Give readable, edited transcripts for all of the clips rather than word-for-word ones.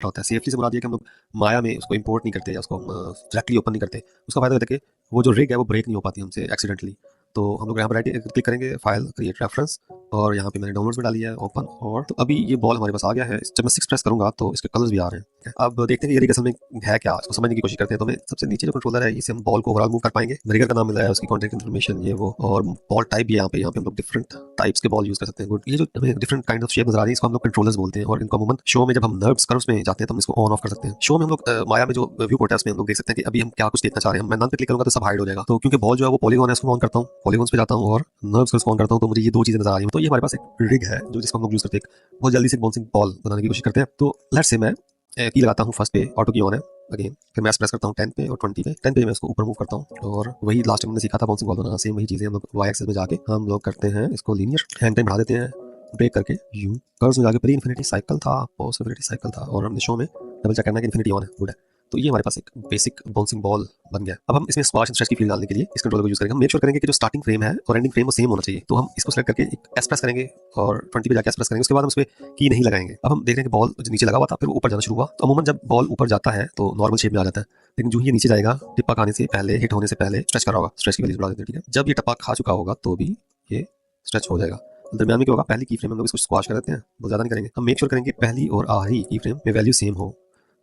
होता है। सेफली से मुराद ये है कि हम लोग माया में उसको इंपोर्ट नहीं करते या उसको डायरेक्टली ओपन नहीं करते। उसका फ़ायदा होता है कि वो जो रिग है वो ब्रेक नहीं हो पाती हमसे एक्सीडेंटली। तो हम लोग यहाँ पर क्लिक करेंगे, फाइल क्रिएट रेफरेंस, और यहाँ पे मैंने डाउनलोड्स में डाली है ओपन। और तो अभी ये बॉल हमारे पास आ गया है। जब मैं 6 प्रेस करूँगा तो इसके कलर्स भी आ रहे हैं। ठीक है? अब देखते हैं कि ये रिग असल में है क्या, इसको समझने की कोशिश करते हैं। तो हमें सबसे नीचे जो कंट्रोलर है इसे हम बॉल को ओवरऑल मूव कर पाएंगे। रिगर का नाम मिला है, उसकी कॉन्टेक्ट इन्फॉर्मेशन ये वो, और बॉल टाइप भी यहाँ पे हम लोग डिफरेंट टाइप्स के बॉल यूज कर सकते हैं। गुड, ये जो हमें डिफरेंट काइंड ऑफ शेप नजर आ रही है इसको हम लोग कंट्रोलर्स बोलते हैं। और इनको अमूमन शो में जब हम नर्व्स कर्व्स में जाते हैं तो हम इसको ऑन ऑफ कर सकते हैं। शो में हम लोग माया में जो व्यू पोर्ट है उसमें हम लोग देख सकते हैं कि अभी हम क्या कुछ देखना चाह रहे हैं। मैं नन पे क्लिक करूंगा तो सब हाइड हो जाएगा। तो क्योंकि बॉल जो है वो पॉलीगॉन है, उसको ऑन करता हूँ, पॉलीगॉन्स पे जाता हूँ और नर्व्स को ऑन करता हूँ, तो मुझे ये दो चीजें नजर आ रही हैं। तो ये हमारे पास एक रिग है जो जिसको हम लोग यूज करते हैं। बहुत जल्दी से बाउंसिंग बॉल बनाने की कोशिश करते हैं। तो लेट्स से मैं की लगाता हूँ फर्स्ट पे, ऑटो की ऑन है अगेन, फिर मैं प्रेस करता हूँ 10 पे और 20 पे। 10 पे मैं इसको ऊपर मूव करता हूँ और वही लास्ट टाइम हमने सीखा था बाउंसिंग बॉल बनाना, सेम वही चीजें हम लोग वाई एक्सिस में जाके हम लोग करते हैं। इसको लीनियर हैंड टाइम बढ़ा देते हैं, ब्रेक करके यू कर्व्स में जाके प्री इन्फिनिटी साइकिल था, पोस्ट इन्फिनिटी साइकिल था, और हमने शो में डबल चेक करना है कि इन्फिनिटी ऑन है। गुड है। तो ये हमारे पास एक बेसिक बाउंसिंग बॉल बन गया। अब हम इसमें स्क्वाश एंड स्ट्रेच की फील डालने के लिए इस कंट्रोलर को यूज करेंगे। हम मेक श्योर करेंगे कि जो स्टार्टिंग फ्रेम है और एंडिंग फ्रेम वो सेम होना चाहिए। तो हम इसको सेलेक्ट करके एक एस प्रेस करेंगे और 20 पे जाके एस प्रेस करेंगे। उसके बाद हम उसमें की नहीं लगाएंगे। अब हम देख रहे हैं कि बॉल जो नीचे लगा हुआ था फिर वो ऊपर जाना शुरू हुआ। तो अमूमन जब बॉल ऊपर जाता है तो नॉर्मल शेप में आ जाता है, लेकिन जो ही ये नीचे जाएगा टिप्पा खाने से पहले, हिट होने से पहले स्ट्रेच कर रहा होगा। स्ट्रेच की वैल्यूज बढ़ा देते हैं। ठीक है, जब ये टप्पा खा चुका होगा तो भी ये स्ट्रेच हो जाएगा। दरमियान में क्या होगा, पहली की फ्रेम हम लोग इसको स्क्वाश कर देते हैं, बहुत ज्यादा नहीं करेंगे। हम मेक श्योर करेंगे पहली और आखिरी की फ्रेम में वैल्यू सेम हो।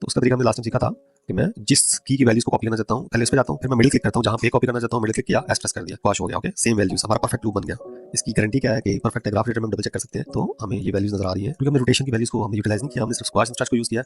तो उसका तरीका हमने लास्ट टाइम सीखा था कि मैं जिस की वैल्यूज को कॉपी करना चाहता हूँ पहले उस पे जाता हूँ, फिर मैं मिडिल क्लिक करता हूँ, जहाँ पे कॉपी करना चाहता हूँ मिडिल क्लिक किया, एस प्रेस कर दिया, स्क्वाश हो गया। ओके, सेम वैल्यूज, हमारा परफेक्ट लूप बन गया। इसकी गारंटी क्या है कि परफेक्ट ग्राफ में हम डबल चेक कर सकते हैं तो हमें ये वैल्यूज नजर आ रही है, क्योंकि हमने रोटेशन की वैल्यूज को हम यूटिलाइज नहीं किया, हमने सिर्फ स्क्वाश एंड स्ट्रेच को यूज किया।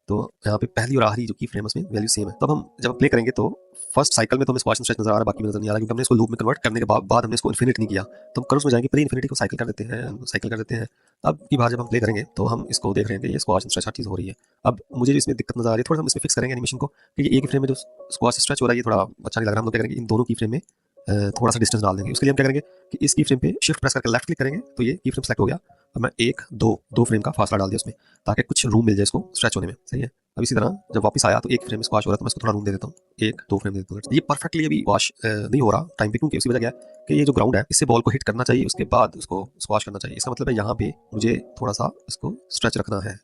तो यहाँ पे पहली और आखिरी जो की फ्रेम उसमें वैल्यू सेम है। तब हम जब प्ले करेंगे तो फर्स्ट साइकिल में तो हमें स्क्वाश एंड स्ट्रेच नजर आ रहा है, बाकी में नजर नहीं आ रहा, क्योंकि हमने इसको लूप में कन्वर्ट करने के बाद हमने इसको इन्फिनिट नहीं किया। तो हम कर्व्स में जाएंगे, प्री इन्फिनिटी को साइकिल कर देते हैं, साइकिल कर देते हैं। अब की बार जब हम प्ले करेंगे तो हम इसको देख रहे हैं कि ये स्क्वाश एंड स्ट्रेच हर चीज हो रही है। अब मुझे जो इसमें दिक्कत नजर आ रही है, थोड़ा हम इसमें फिक्स करेंगे एनिमेशन को, क्योंकि एक ही फ्रेम में जो स्क्वाश स्ट्रेच हो रहा है ये थोड़ा अच्छा नहीं लग रहा। हम लोग क्या करेंगे, इन दोनों की फ्रेम में थोड़ा सा डिस्टेंस डाल देंगे। उसके लिए हम क्या करेंगे कि इस की फ्रेम पे शिफ्ट प्रेस करके लेफ्ट क्लिक करेंगे तो ये की फ्रेम सेलेक्ट हो गया। अब मैं एक दो फ्रेम का फासला डाल दिया उसमें, ताकि कुछ रूम मिल जाए इसको स्ट्रेच होने में। सही है। अब इसी तरह जब वापस आया तो एक फ्रेम स्क्वाश हो रहा है तो मैं इसको थोड़ा रूम दे देता हूँ, एक दो फ्रेम दे देता हूँ। ये परफेक्टली अभी वॉश नहीं हो रहा टाइम पे, क्योंकि उसकी वजह क्या है कि ये जो ग्राउंड है इससे बॉल को हिट करना चाहिए, उसके बाद उसको स्क्वाश करना चाहिए। इसका मतलब है यहाँ पे मुझे थोड़ा सा इसको स्ट्रेच रखना है।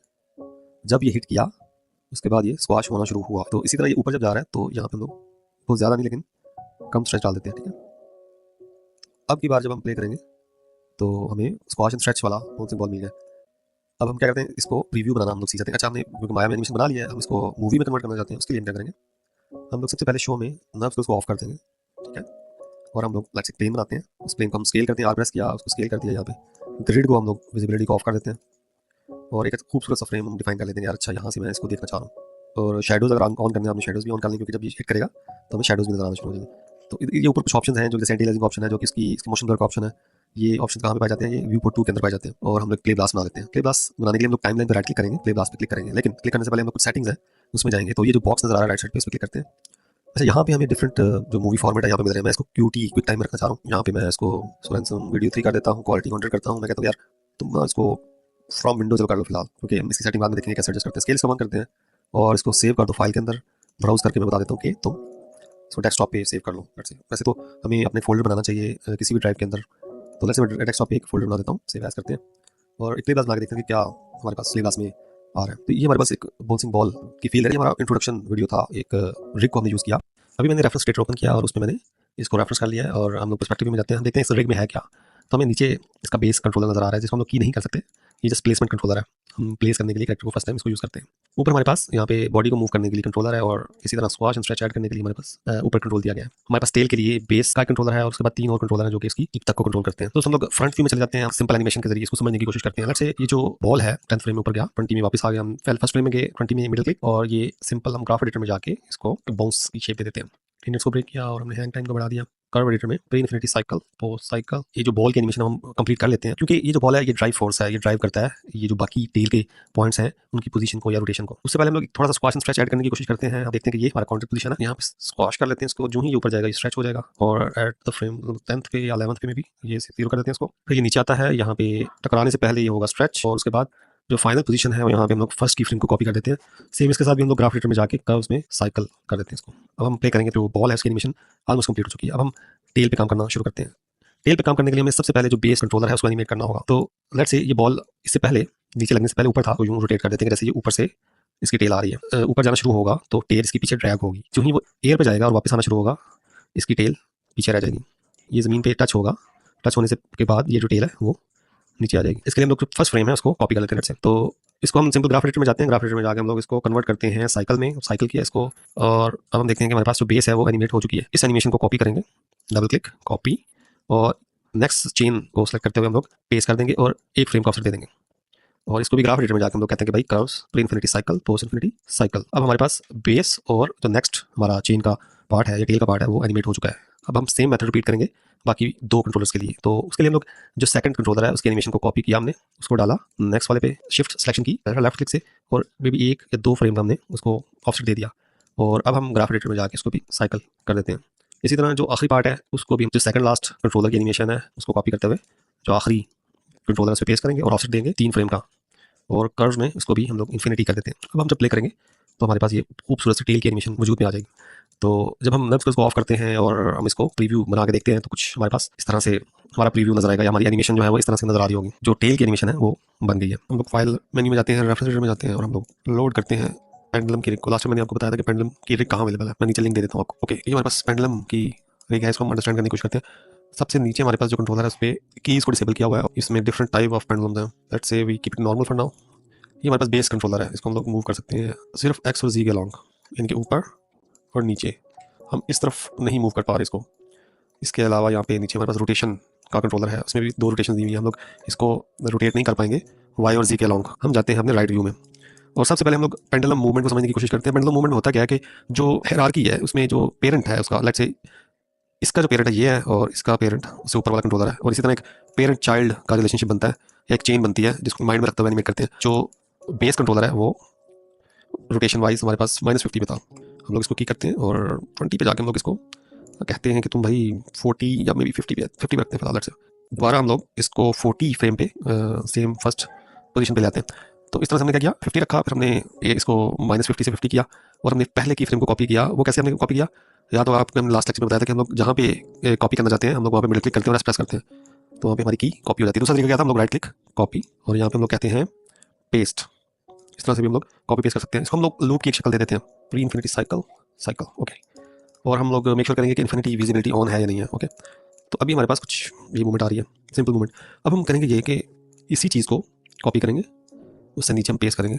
जब ये हिट किया उसके बाद ये स्क्वाश होना शुरू हुआ। तो इसी तरह ये ऊपर जब जा रहा है तो यहाँ पे हम लोग बहुत ज़्यादा नहीं लेकिन कम स्ट्रेच डाल देते हैं। ठीक है, अब की बार जब हम प्ले करेंगे तो हमें स्क्वाश एंड स्ट्रेच वाला बाउंसिंग बॉल मिल गया। अब हम क्या करते हैं, इसको प्रीव्यू बनाना हम लोग सीख जाते हैं। अच्छा, हमने क्योंकि माया में एनिमेशन बना लिया है, हम इसको मूवी में कन्वर्ट करना चाहते हैं। उसके लिए हम क्या करेंगे, हम लोग सबसे पहले शो में नर्व्स को उसको ऑफ कर देंगे। ठीक है, और हम लोग लाइक से प्लेन बनाते हैं, उस प्लेन को हम स्केल करते हैं, आर प्रेस किया उसको स्केल कर दिया। यहाँ पे ग्रिड को हम लोग विजिबिलिटी को ऑफ कर देते हैं और एक खूबसूरत सा फ्रेम हम डिफाइन कर लेते हैं। यार अच्छा, यहाँ से मैं इसको देखना चाह रहा हूँ। और शेडोज अगर ऑन करने हैं, आपने शेडोज भी ऑन कर लें, क्योंकि जब ये हिट करेगा तो हमें शेडोज भी नजर आना शुरू हो जाएंगे। तो ये ऊपर कुछ ऑप्शन हैं, जो जैसे एंटी अलियासिंग ऑप्शन है, जो कि इसकी मोशन ब्लर का ऑप्शन है। ये ऑप्शन कहाँ पे पाए जाते हैं, ये व्यू पोर्ट 2 के अंदर पाए जाते हैं। और हम लोग प्ले ब्लास्ट बना देते हैं। प्ले ब्लास्ट बनाने के लिए हम लोग टाइमलाइन पे राइट क्लिक करेंगे, प्ले ब्लास्ट पे क्लिक करेंगे, लेकिन क्लिक करने से पहले हम लोग कुछ सेटिंग्स है उसमें जाएंगे। तो ये जो बॉक्स नजर आ रहा है राइट साइड पे, इस पर क्लिक करते हैं। अच्छा, यहाँ पे हमें डिफरेंट जो मूवी फॉर्मेट है यहाँ पे मिल रहा है। मैं इसको क्यूटी क्विक टाइम रखना चाह रहा हूँ। यहाँ पे मैं इसको सोरेंसन वीडियो 3 कर देता हूँ, क्वालिटी 100 करता हूँ। मैं कहता हूँ यार तुम ना इसको फ्रॉम विंडो चलो कर लो फिलहाल, क्योंकि हम इसकी सेटिंग बाद में देखेंगे कैसे एडजस्ट करते हैं। स्केल इसका 1 करते हैं और इसको सेव कर दो फाइल के अंदर। ब्राउज करके मैं बता देता हूँ कि तुम इसको डेस्कटॉप पे सेव कर लो। वैसे तो हमें अपने फोल्डर बनाना चाहिए किसी भी ड्राइव के अंदर। तो वैसे मैं डेस्कटॉप पे एक फोल्डर बना देता हूँ, सेव एज करते हैं और एक प्ले बना के देखते हैं कि क्या हमारे पास प्ले में आ रहा है। तो ये हमारे पास एक बाउंसिंग बॉल की फील है। ये हमारा इंट्रोडक्शन वीडियो था, एक रिग को हमने यूज़ किया। अभी मैंने रेफरेंस स्टेटर ओपन किया और उसमें मैंने इसको रेफरेंस कर लिया है और हम लोग पर्सपेक्टिव में जाते हैं, हम देखते हैं इस रिग में है क्या। तो हमें नीचे इसका बेस कंट्रोलर नजर आ रहा है, जिसको हम लोग की नहीं कर सकते। ये जस्ट प्लेसमेंट कंट्रोलर है, हम प्लेस करने के लिए कैरेक्टर को फर्स्ट टाइम इसको यूज़ करते हैं। ऊपर हमारे पास यहाँ पे बॉडी को मूव करने के लिए कंट्रोलर है, और इसी तरह स्क्वाश एंड स्ट्रेच ऐड करने के लिए हमारे पास ऊपर कंट्रोल दिया गया है। हमारे पास टेल के लिए बेस का कंट्रोलर है और उसके बाद 3 और कंट्रोलर है जो कि इसकी टिप तक को कंट्रोल करते हैं। तो हम लोग फ्रंट व्यू में चले जाते हैं, सिंपल एनिमेशन के जरिए इसको समझने की कोशिश करते हैं। से ये जो बॉल है 10th फ्रेम में ऊपर गया, 20 में वापस आ गया, हम फर्स्ट फ्रेम में गए, 20 में मिडिल क्लिक, और ये सिंपल हम ग्राफ एडिटर में जाके इसको बाउंस की शेप दे देते हैं। को ब्रेक किया और हमने हैंग टाइम को बढ़ा दिया। कर्व एडिटर में pre infinity cycle, post cycle, ये जो बॉल की एनिमेशन हम कंप्लीट कर लेते हैं, क्योंकि ये जो बॉल है ये ड्राइव फोर्स है, ये ड्राइव करता है ये जो बाकी टेल के पॉइंट्स हैं उनकी पोजीशन को या रोटेशन को। उससे पहले हम लोग थोड़ा सा स्क्वाश एंड स्ट्रेच ऐड करने की कोशिश करते हैं। आप देखते हैं कि ये हमारा काउंटर पोजीशन है, यहाँ पे स्क्वाश कर लेते हैं इसको, जो ही ये ऊपर जाएगा ये स्ट्रेच हो जाएगा। और एट द फ्रेम 10th पे या 11th पे में भी ये 0 कर देते हैं इसको। फिर ये नीचे आता है, यहाँ पे टकराने से पहले ये होगा स्ट्रेच, और उसके बाद जो फाइनल पोजीशन है यहाँ पे हम लोग फर्स्ट की फ्रेम को कॉपी कर देते हैं। सेम इसके साथ भी हम लोग ग्राफ एडिटर में जाके कर्व्स में साइकिल कर देते हैं इसको। अब हम प्ले करेंगे तो बॉल है उसकी एनिमेशन ऑलमोस्ट कंप्लीट हो चुकी है। अब हम टेल पे काम करना शुरू करते हैं। टेल पे काम करने के लिए हमें सबसे पहले जो बेस कंट्रोलर है उसको एनिमेट करना होगा। तो लेट्स से ये बॉल इससे पहले नीचे लगने से पहले ऊपर था, तो यूं रोटेट कर देते हैं जैसे ये ऊपर से इसकी टेल आ रही है, ऊपर जाना शुरू होगा तो टेल इसके पीछे ड्रैग होगी, जो ही वो एयर पे जाएगा और वापस आना शुरू होगा इसकी टेल पीछे रह जाएगी, ये ज़मीन पे टच होगा, टच होने से के बाद ये जो टेल है वो नीचे आ जाएगी। इसके लिए हम लोग फर्स्ट फ्रेम है उसको कॉपी कर लेते हैं नेट से। तो इसको हम सिंपल ग्राफ एडिटर में जाते हैं, ग्राफ एडिटर में जाकर हम लोग इसको कन्वर्ट करते हैं साइकिल में, साइकिल किया इसको, और अब हम देखते हैं कि हमारे पास जो बेस है वो एनिमेट हो चुकी है। इस एनिमेशन को कॉपी करेंगे, डबल क्लिक कॉपी, और नेक्स्ट चेन को सेलेक्ट करते हुए हम लोग पेस्ट कर देंगे और एक फ्रेम का ऑफसेट दे देंगे। और इसको भी ग्राफ एडिटर में जाकर हम लोग कहते हैं कि भाई curves pre infinity cycle post infinity cycle. अब हमारे पास बेस और जो नेक्स्ट हमारा चेन का पार्ट है या टेल का पार्ट है वो एनिमेट हो चुका है। अब हम सेम मेथड रिपीट करेंगे बाकी दो कंट्रोलर्स के लिए। तो उसके लिए हम लोग जो सेकंड कंट्रोलर है उसके एनिमेशन को कॉपी किया हमने, उसको डाला नेक्स्ट वाले पे, शिफ्ट सिलेक्शन की लेफ्ट क्लिक से, और मे बी एक या दो फ्रेम का हमने उसको ऑफसेट दे दिया। और अब हम ग्राफ एडिटर में जाके इसको भी साइकिल कर देते हैं। इसी तरह जो आखिरी पार्ट है उसको भी जो सेकंड लास्ट कंट्रोलर की एनिमेशन है उसको कॉपी करते हुए जो आखिरी कंट्रोलर उस पर पेस्ट करेंगे और ऑफसेट देंगे 3 फ्रेम का, और कर्व में इसको भी हम लोग इन्फिनिटी कर देते हैं। अब हम जब प्ले करेंगे तो हमारे पास ये खूबसूरत सी टेल की एनिमेशन वजूद में आ जाएगी। तो जब हम नब्स को ऑफ करते हैं और हम इसको प्रीव्यू बना के देखते हैं तो कुछ हमारे पास इस तरह से हमारा प्रीव्यू नजर आएगा, या हमारी एनिमेशन जो है वो इस तरह से नजर आ रही होगी। जो टेल की एनिमेशन है वो बन गई है। हम लोग फाइल मेन्यू में जाते हैं, रेफरेंस में जाते हैं और हम लोग लोड करते हैं पेंडुलम की रिग को। लास्ट में मैंने आपको बताया था कि पेंडुलम की रिग कहाँ अवेलेबल है, मैं नीचे लिंक दे देता हूँ आपको। ओके, ये हमारे पास पेंडुलम की रिग है, इसको हम अंडरस्टैंड करने की कोशिश करते हैं। सबसे नीचे हमारे पास जो कंट्रोलर है उस पर कीज को डिसेबल किया हुआ है, इसमें डिफरेंट टाइप ऑफ पेंडुलम्स हैं। Let's say we keep it normal for now. ये हमारे पास बेस कंट्रोलर है, इसको हम लोग मूव कर सकते हैं सिर्फ एक्स और जी के लॉन्ग, इनके ऊपर और नीचे। हम इस तरफ नहीं मूव कर पा रहे इसको। इसके अलावा यहाँ पे नीचे हमारे पास रोटेशन का कंट्रोलर है, उसमें भी 2 रोटेशन दी हुई है, हम लोग इसको रोटेट नहीं कर पाएंगे वाई और जी के लॉन्ग। हम जाते हैं अपने राइट व्यू में और सबसे पहले हम लोग पेंडुलम मूवमेंट को समझने की कोशिश करते हैं। पेंडुलम मूवमेंट में होता क्या है कि जो हायरार्की है उसमें जो पेरेंट है उसका, लेट्स से इसका जो पेरेंट है ये है और इसका पेरेंट उससे ऊपर वाला कंट्रोलर है, और इसी तरह एक पेरेंट चाइल्ड का रिलेशनशिप बनता है या एक चेन बनती है जिसको माइंड में रखते हुए एनिमेट करते हैं। जो बेस कंट्रोलर है वो रोटेशन वाइज हमारे पास -50 पे था, हम लोग इसको की करते हैं और 20 पे जाके हम लोग इसको कहते हैं कि तुम भाई 40 या मे बी 50 पे रखते हैं फिलहाल से। दोबारा हम लोग इसको 40 फ्रेम पे सेम फर्स्ट पोजीशन पे ले आते हैं। तो इस तरह से हमने क्या किया, 50 रखा, फिर हमने ये इसको -50 से 50 किया और हमने पहले की फ्रेम को कॉपी किया। वो कैसे हमने कॉपी किया, या तो आपने हमने लास्ट लेक्चर में बताया था कि हम लोग जहाँ पे कॉपी करना चाहते हैं हम लोग वहाँ पे मिडिल क्लिक करते हैं और प्रेस करते हैं, तो वहाँ पे हमारी की कॉपी हो जाती है। दूसरा तरीका क्या था, हम लोग राइट क्लिक कॉपी और यहाँ पे हम लोग कहते हैं पेस्ट। इस तरह से भी हम लोग कॉपी पेस्ट कर सकते हैं। इसको हम लोग लूप की एक शक्ल दे देते हैं, pre infinity cycle cycle. Okay, और हम लोग मेक श्योर करेंगे कि इन्फिनिटी विजिबिलिटी ऑन है या नहीं है। ओके, तो अभी हमारे पास कुछ ये मूवमेंट आ रही है, सिंपल मूवमेंट। अब हम करेंगे ये कि इसी चीज़ को कॉपी करेंगे, उससे नीचे हम पेस्ट करेंगे,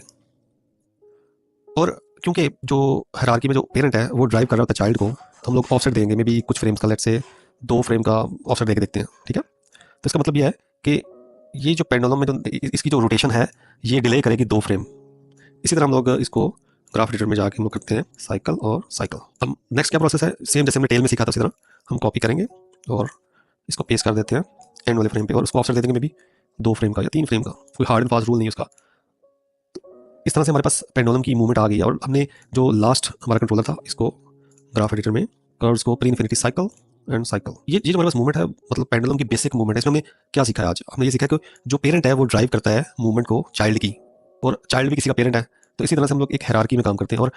और क्योंकि जो हायरार्की में जो पेरेंट है वो ड्राइव कर रहा होता है चाइल्ड को, तो हम लोग ऑफसेट देंगे, मे बी कुछ फ्रेम्स का, लेट्स से 2 फ्रेम का ऑफसेट देके देखते हैं। ठीक है, तो इसका मतलब ये है कि ये जो पेंडुलम में जो इसकी जो रोटेशन है ये डिले करेगी 2 फ्रेम। इसी तरह हम लोग इसको ग्राफ एडिटर में जाके हम लोग करते हैं साइकिल और साइकिल। अब नेक्स्ट क्या प्रोसेस है, सेम जैसे हमने टेल में सीखा था उसी तरह हम कॉपी करेंगे और इसको पेस्ट कर देते हैं एंड वाले फ्रेम पे, और उसको ऑफसेट दे देंगे मे बी 2 फ्रेम का या 3 फ्रेम का, कोई हार्ड एंड फास्ट रूल नहीं है उसका। इस तरह से हमारे पास पेंडुलम की मूवमेंट आ गई है, और हमने जो लास्ट हमारा कंट्रोलर था इसको ग्राफ एडिटर में कर्व्स को pre infinity cycle and cycle, ये जो हमारे पास मूवमेंट है मतलब पेंडुलम की बेसिक मूवमेंट है। इसमें हमने क्या सीखा है आज, हमने ये सीखा है कि जो पेरेंट है वो ड्राइव करता है मूवमेंट को चाइल्ड की, और चाइल्ड भी किसी का पेरेंट है। तो इसी तरह से हम लोग एक हायरार्की में काम करते हैं, और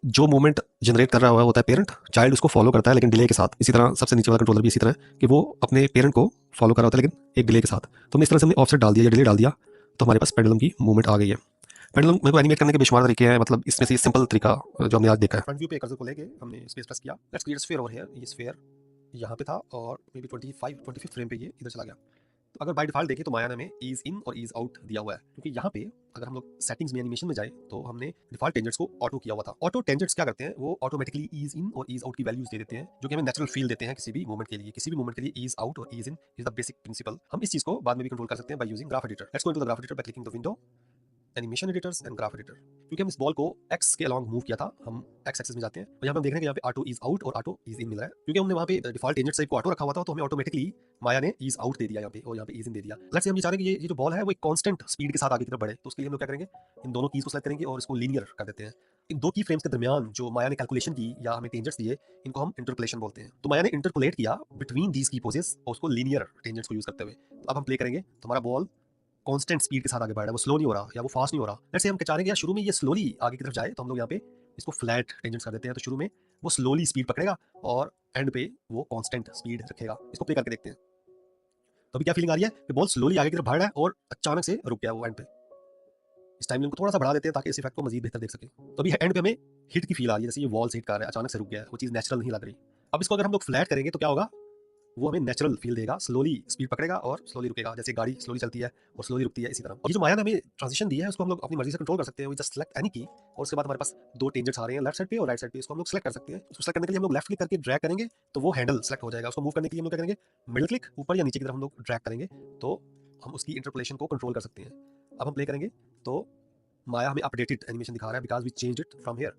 जो मूवमेंट जनरेट कर रहा हुआ होता है पेरेंट, चाइल्ड उसको फॉलो करता है लेकिन डिले के साथ। इसी तरह सबसे नीचे वाला कंट्रोलर भी इसी तरह है कि वो अपने पेरेंट को फॉलो कर रहा होता है लेकिन एक डिले के साथ। तो हमने इस तरह से हमने ऑफसेट डाल दिया या डिले डाल दिया, तो हमारे पास पेंडुलम की मूवमेंट आ गई है। पेंडुलम मेरे को एनिमेट करने के बेशुमार तरीके हैं, मतलब इसमें से सिंपल तरीका जो हमने आज देखा है। फ्रंट व्यू पे कर्सर को लेके हमने स्पेस प्रेस किया, let's create sphere over here. ये स्फीयर यहाँ पे था और मे बी 25 फ्रेम पे ये इधर चला गया। तो अगर बाय डिफॉल्ट देखें तो माया में ईज इन और ईज आउट दिया हुआ है, क्योंकि यहाँ पे अगर हम लोग सेटिंग्स में एनिमेशन में जाए तो हमने डिफॉल्ट टेंजेंट्स को ऑटो किया हुआ था। ऑटो टेंजेंट्स क्या करते हैं, वो ऑटोमेटिकली ईज इन और ईज आउट की वैल्यूज दे देते हैं, जो कि हमें नेचुरल फील देते हैं किसी भी मूवमेंट के लिए। किसी भी मूवमेंट के लिए ईज आउट और ease in is the basic principle. हम इस चीज को बाद में भी कंट्रोल कर सकते हैं by using graph editor. Let's go into the graph editor by clicking the window animation editors and graph editor. क्योंकि हम इस बॉल को एक्स के अलॉन्ग मूव किया था, हम एक्स एक्सिस में जाते हैं और यहाँ पे हम देख रहे हैं कि यहाँ पे ऑटो इज आउट और ऑटो इज इन मिल रहा है, क्योंकि हमने वहाँ पे डिफॉल्ट टेंजेंट टाइप को ऑटो रखा हुआ था, तो हमें ऑटोमेटिकली माया ने इज आउट दे दिया यहाँ पे और यहाँ पे इज इन दे दिया। लेट्स से हम ये चाह रहे हैं कि ये जो बॉल है वो एक कांस्टेंट स्पीड के साथ आगे की तरफ बढ़े, तो उसके लिए हम लोग क्या करेंगे, इन दोनों कीज को सेलेक्ट करेंगे और इसको लीनियर कर देते हैं। इन 2 की फ्रेम्स के दरमियान जो माया ने कैलकुलेशन की या हमें टेंजेंट्स दिए, इनको हम इंटरपोलेशन बोलते हैं। तो माया ने इंटरपोलेट किया बिटवीन दीज की पोजेस और उसको लीनियर टेंजेंट्स को यूज करते हुए। तो अब हम प्ले करेंगे तो हमारा बॉल कांस्टेंट स्पीड के साथ आगे बढ़ रहा है, वो स्लो नहीं हो रहा या वो फास्ट नहीं हो रहा। लेट्स से हम चाह रहे हैं कि शुरू में ये स्लोली आगे की तरफ जाए, तो हम लोग यहाँ पे इसको फ्लैट टेंजेंट्स कर देते हैं, तो शुरू में वो स्लोली स्पीड पकड़ेगा और एंड पे वो कांस्टेंट स्पीड रखेगा। इसको प्ले करके देखते हैं। तो अभी क्या फीलिंग आ रही है कि बॉल स्लोली आगे की तरफ बढ़ रहा है और अचानक से रुक गया वो एंड पे। इस टाइमलाइन को थोड़ा सा बढ़ा देते हैं ताकि इस इफेक्ट को मजीद बेहतर देख सकें। तो अभी एंड पे हमें हिट की फील आ रही है, जैसे ये वॉल से हिट कर रहा है, अचानक से रुक गया है, वो चीज़ नेचुरल नहीं लग रही। अब इसको अगर हम लोग फ्लैट करेंगे तो क्या होगा, वो हमें नेचुरल फील देगा, स्लोली स्पीड पकड़ेगा और स्लोली रुकेगा, जैसे गाड़ी स्लोली चलती है और स्लोली रुकती है इसी तरह। और ये जो माया ने हमें ट्रांजिशन दी है उसको हम लोग अपनी मर्जी से कंट्रोल कर सकते हैं। वी जस्ट सेलेक्ट एनी की और उसके बाद हमारे पास दो टेंजेंट्स आ रहे हैं लेफ्ट साइड पे और राइट साइड पे, इसको हम लोग सेलेक्ट कर सकते हैं। उसको सेलेक्ट करने के लिए हम लोग लेफ्ट क्लिक करके ड्रैग करेंगे तो वो हैंडल सेलेक्ट हो जाएगा। उसको मूव करने के लिए हम लोग क्या करेंगे, मिडिल क्लिक ऊपर या नीचे की तरफ हम लोग ड्रैग करेंगे तो हम उसकी इंटरपोलेशन को कंट्रोल कर सकते हैं। अब हम प्ले करेंगे तो माया हमें अपडेटेड एनिमेशन दिखा रहा है because we change it from here.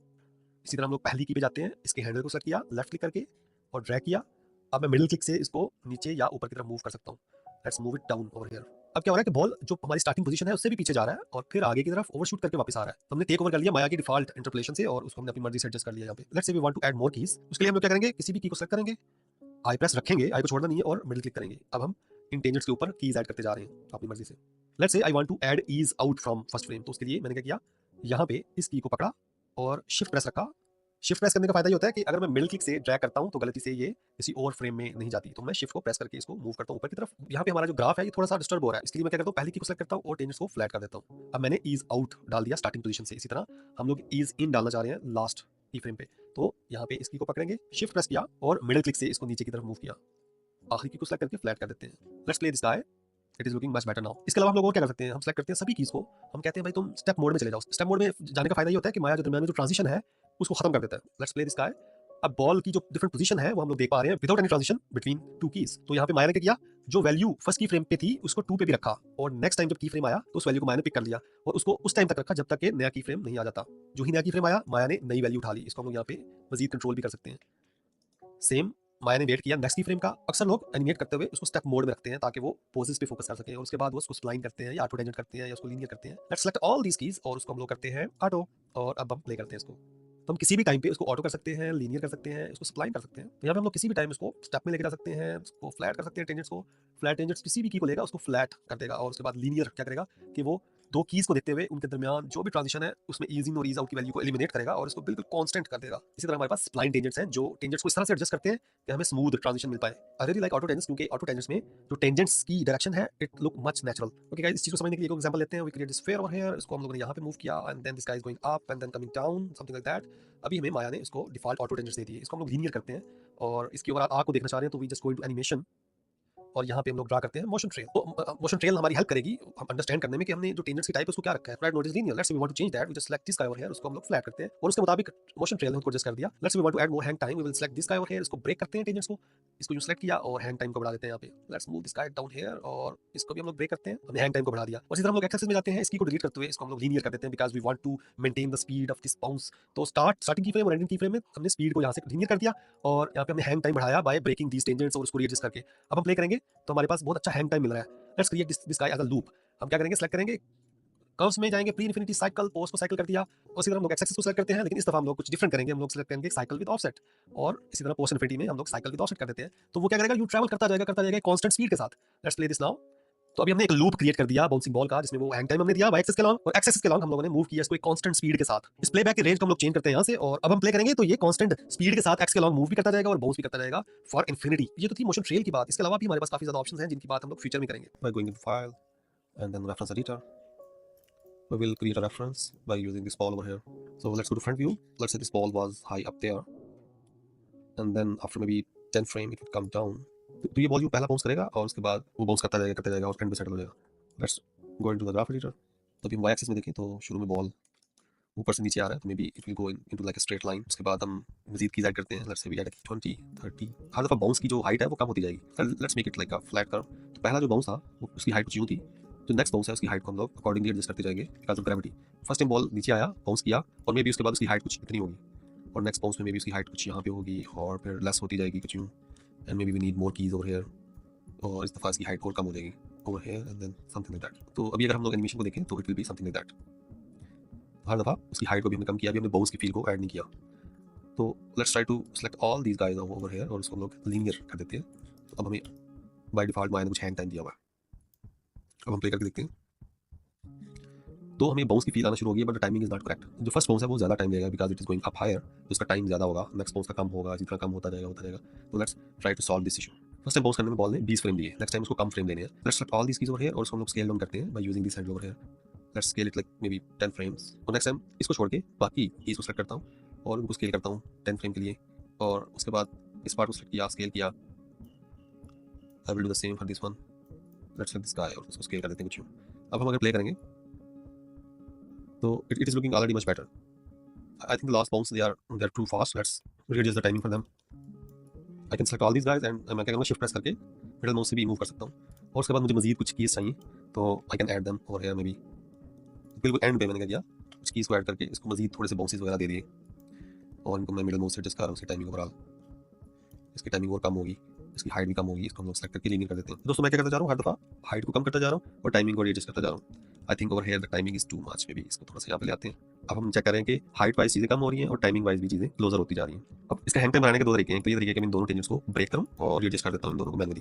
इसी तरह हम लोग पहली की पे जाते हैं, इसके हैंडल को सेलेक्ट किया, लेफ्ट क्लिक करके और ड्रैग किया। अब मैं मिडिल क्लिक से इसको नीचे या ऊपर की तरफ मूव कर सकता हूँ। Let's move it down over here. अब क्या हो रहा है कि बॉल जो हमारी स्टार्टिंग पोजीशन है उससे भी पीछे जा रहा है और फिर आगे की तरफ ओवरशूट करके वापस आ रहा है। तो हमने टेक ओवर कर लिया माया की डिफॉल्ट इंटरपोलेशन से और उसको हमने अपनी मर्जी से एडजस्ट कर लिया। यहाँ पे let's say we want to add more keys, उसके लिए हम लोग क्या करेंगे, किसी भी की को सेलेक्ट करेंगे, आई प्रेस रखेंगे, आई को छोड़ना नहीं है और मिडिल क्लिक करेंगे। अब हम इन टेंजेंट्स के ऊपर कीज ऐड करते जा रहे हैं अपनी मर्जी से। Let's say I want to add ease out from first frame, तो उसके लिए मैंने क्या किया, यहाँ पे इस की को पकड़ा और शिफ्ट प्रेस रखा। शिफ्ट प्रेस करने का फायदा ये होता है कि अगर मैं मिडिल क्लिक से ड्रैग करता हूं तो गलती से ये किसी और फ्रेम में नहीं जाती, तो मैं शिफ्ट को प्रेस करके इसको मूव करता हूं ऊपर की तरफ। यहाँ पे हमारा जो ग्राफ है ये थोड़ा सा डिस्टर्ब हो रहा है, इसलिए मैं क्या करता हूँ, पहली की को सेलेक्ट करता हूँ और टेंजेंट्स को फ्लैट कर देता हूँ। अब मैंने ईज आउट डाल दिया स्टार्टिंग पोजीशन से। इसी तरह हम लोग ईज इन डालना चाह रहे हैं लास्ट की फ्रेम पे, तो यहाँ पे इसकी को पकड़ेंगे, शिफ्ट प्रेस किया और मिडिल क्लिक से इसको नीचे की तरफ मूव किया, आखिरी की को सेलेक्ट करके फ्लैट कर देते हैं। Let's play this guy, it is looking much better now. इसके अलावा हम लोग और क्या कर सकते हैं, हम सेलेक्ट करते हैं सभी कीज को, हम कहते हैं भाई तुम स्टेप मोड में चले जाओ। स्टेप मोड में जाने का फायदा ये होता है कि माया जो दरमियान में जो ट्रांजिशन है उसको खत्म कर देता है। Let's play this guy. अब बॉल की जो डिफरेंट पोजीशन है वो हम लोग देख पा रहे हैं without any transition between two keys. तो यहाँ पे माया ने क्या किया, जो वैल्यू फर्स्ट की फ्रेम पे थी उसको 2 पे भी रखा और नेक्स्ट टाइम जब की फ्रेम आया तो उस वैल्यू को माया ने पिक कर लिया और उसको उस टाइम तक रखा जब तक कि नया की फ्रेम नहीं आ जाता। जो ही नया की फ्रेम आया माया ने नई वैल्यू उठा ली। इसको हम लोग यहाँ पे मजीद कंट्रोल भी कर सकते हैं। सेम माया ने वेट किया नेक्स्ट की फ्रेम का। अक्सर लोग एनिमेट करते हुए उसको स्टेप मोड में रखते हैं ताकि वो पोजेस पे फोकस कर सकें और उसके बाद वो उसको स्प्लाइन करते हैं या ऑटो टेंजेंट करते हैं या उसको लीनियर करते हैं। Let's select all these keys और उसको हम लोग करते हैं ऑटो और अब हम प्ले करते हैं इसको। तो हम किसी भी टाइम पे उसको ऑटो कर सकते हैं, लीनियर कर सकते हैं, उसको स्प्लाइन कर सकते हैं। तो यहाँ पे हम लोग किसी भी टाइम इसको स्टेप में लेके जा सकते हैं, उसको फ्लैट कर सकते हैं टेंजेंट्स को। फ्लैट टेंजेंट्स किसी भी की को लेगा उसको फ्लैट कर देगा और उसके बाद लीनियर क्या करेगा कि वो दो कीज को देखते हुए उनके दरमियान जो भी ट्रांजिशन है उसमें ईज इन और ईज आउट की वैल्यू को एलिमिनेट करेगा और इसको बिल्कुल कांस्टेंट कर देगा। इसी तरह हमारे पास स्प्लाइन टेंजेंट्स हैं जो टेंजेंट्स को इस तरह से एडजस्ट करते हैं कि हमें स्मूथ ट्रांजिशन मिल पाए। I really like auto tangents क्योंकि ऑटो टेंजेंट्स में जो टेंजेंट्स की डायरेक्शन है it look much natural. Okay guys, इस चीज को समझने के लिए एक एग्जांपल लेते हैं। We create this sphere over here, इसको हम लोगों ने यहाँ पे मूव किया and then this guy's going up and then coming down something like that. अभी हमें माया ने इसको डिफॉल्ट ऑटो टेंजेंट्स दे दिए, इसको हम लोग लीनियर करते हैं और इसकी ओवरऑल आर्क को देखना चाह रहे हैं तो we just go into animation और यहाँ पे हम लोग ड्रा करते हैं मोशन ट्रेल। तो मोशन ट्रेल हमारी हेल्प करेगी हम अंडरस्टैंड करने में कि हमने जो टेंजेंट्स की टाइप है उसको क्या रखा है। Flat notice linear, let's say we want to change that, we just select this guy over here, उसको हम लोग फ्लैट करते हैं और उसके मुताबिक मोशन ट्रेल ने उसको एडजस्ट कर दिया। Let's say we want to add more hang time, we will select this guy over here, इसको ब्रेक करते हैं टेंजेंट्स को, इसको यूं सेलेक्ट किया और हैंग टाइम को बढ़ा देते हैं यहाँ पे। Let's move this guy down here और इसको भी हम लोग ब्रेक करते हैं, हमने हैंग टाइम को बढ़ा दिया। और इसी तरह हम लोग एक्सेस में जाते हैं, इसकी को डिलीट करते हुए इसको हम लोग लीनियर कर देते हैं because we want to maintain the speed of this bounce. तो स्टार्टिंग की फ्रेम और एंडिंग की फ्रेम में हमने स्पीड को यहाँ से लीनियर कर दिया और यहाँ पे हमने हैंग टाइम बढ़ाया बाय ब्रेकिंग दीस टेंजेंट्स और उसको रीएडजस्ट करके। अब हम प्ले करेंगे तो हमारे पास बहुत अच्छा हैंग टाइम मिल रहा है। Let's create this guy as a loop. हम क्या करेंगे, सेलेक्ट करेंगे कर्व्स में जाएंगे, प्री इन्फिनिटी साइकिल, पोस्ट को साइकिल कर दिया। उसी तरह हम लोग एक्स एक्सिस को सेलेक्ट करते हैं लेकिन इस दफा हम लोग कुछ डिफरेंट करेंगे, हम लोग सेलेक्ट करेंगे साइकिल विद ऑफसेट और इसी तरह पोस्ट इन्फिनिटी में हम लोग साइकिल विद ऑफसेट कर देते हैं। तो वो क्या करेगा, यू ट्रैवल करता जाएगा कांस्टेंट स्पीड के साथ। Let's play this now. तो अभी हमने एक लूप क्रिएट कर दिया बाउंसिंग बॉल का जिसमें वो हैंग टाइम हमने दिया वाई एक्सिस के लॉन्ग और एक्स एक्सिस के लॉन्ग हम लोगों ने मूव किया इसको एक कांस्टेंट स्पीड के साथ। इस प्लेबैक के रेंज को हम लोग चेंज करते हैं यहाँ से और अब हम प्ले करेंगे तो ये कांस्टेंट स्पीड के साथ एक्स के लॉन्ग मूव भी करता जाएगा और बाउंस भी करता जाएगा फॉर इन्फिनिटी। ये तो थी मोशन ट्रेल की बात। इसके अलावा भी हमारे पास काफी ज्यादा ऑप्शंस हैं जिनकी बात हम लोग फ्यूचर में करेंगे। By going into file and then reference editor, we will create a reference by using this ball over here. So let's go to front view. Let's say this ball was high up there and then after maybe 10 frame it will come down. तो ये ball पहला bounce करेगा और उसके बाद वो bounce करता जाएगा और फ्रंट पे सेटल हो जाएगा। Let's go into the graph editor. तो अभी हम वाई एक्सिस में देखें तो शुरू में बॉल ऊपर से नीचे आ रहा है तो may be it will go into like a straight line. उसके बाद हम मजीद कीज ऐड करते हैं। Let's say we add 20 30। हर दफा बाउंस की जो हाइट है वो कम होती जाएगी। Let's make it like a flat curve. तो पहला जो बाउंस था वो उसकी हाइट कुछ यूं थी, जो नेक्स्ट बाउंस है उसकी हाइट को हम लोग अकॉर्डिंगली एडजस्ट करते जाएंगे because of gravity. First time ball नीचे आया, बाउंस किया और मे बी उसके बाद उसकी हाइट कुछ इतनी होगी और नेक्स्ट बाउंस में मे बी उसकी हाइट कुछ यहाँ पे होगी और फिर लेस होती जाएगी कुछ यूँ and may B we need more keys over here और इस दफा इसकी हाइट और कम हो जाएगी over here and then something like that. तो अभी अगर हम लोग एनिमेशन को देखें तो it will be something like that. हर दफा उसकी हाइट को भी हमने कम किया, अभी हमने बाउंस की फील को ऐड नहीं किया। तो let's try to select all these guys over here और उसको हम लोग लीनियर कर देते हैं। तो अब हमें बाय डिफॉल्ट माया ने कुछ हैंग टाइम दिया हुआ है। अब हम प्ले करके देखते हैं तो हमें बाउंस की फील आना शुरू हो गई but the timing is not correct. जो फर्स्ट बाउंस है वो ज़्यादा टाइम लेगा because it is going up higher, तो उसका टाइम ज़्यादा होगा। नेक्स्ट बाउंस का कम होगा, जितना कम होता जाएगा। तो let's try to solve this issue. First time bounce करने में बॉल ने 20 फ्रेम दिए, नेक्स्ट टाइम उसको कम फ्रेम देने हैं। Let's select all these keys over here और उसको हम लोग स्केल डाउन करते हैं by using this handle over here. Let's scale it like maybe 10 frames. और नेक्स्ट टाइम इसको छोड़ के बाकी कीज को सेलेक्ट करता हूँ और उनको स्केल करता हूँ 10 फ्रेम के लिए, और उसके बाद इस पार्ट को सेलेक्ट किया, स्केल किया। I will do the same for this one. Let's select this guy और उसको स्केल कर देते हैं कुछ यूं। अब हम अगर प्ले करेंगे तो it is looking already much better. I think the last bounce they are too fast. Let's reduce the timing for them. I can select all these guys and मैं क्या करूँगा, शिफ्ट प्रेस करके middle mouse से भी move कर सकता हूँ। और उसके बाद मुझे मजीद कुछ कीज चाहिए तो I can add them over here. May be बिल्कुल एंड पे मैंने क्या किया, कुछ कीज को ऐड करके इसको मजीद थोड़े से बाउंसेस वगैरह दे दिए, और इनको मैं मिडल माउस से एडजस्ट कर रहा हूँ। इसकी टाइमिंग ओवरऑल, इसकी टाइमिंग और कम होगी, इसकी हाइट भी कम होगी। इसको हम लोग सेलेक्ट करके लीनियर कर देते हैं। दोस्तों मैं क्या करता जा रहा हूँ, हर दफ़ा हाइट को कम करता जा रहा हूँ और टाइमिंग को एडजस्ट करता जा रहा हूँ। I think over here the timing is too much. May be इसको थोड़ा सा यहाँ पे ले आते हैं। अब हम चेक करें कि हाइट वाइज चीज़ें कम हो रही हैं और टाइमिंग वाइज भी चीज़ें क्लोजर होती जा रही हैं। अब इसका हैंग टाइम बनाने के दो तरीके हैं। तो ये तरीके कि मैं इन दोनों टेंजेंट्स को ब्रेक करूँ और एडजस्ट कर देता हूँ इन दोनों को manually.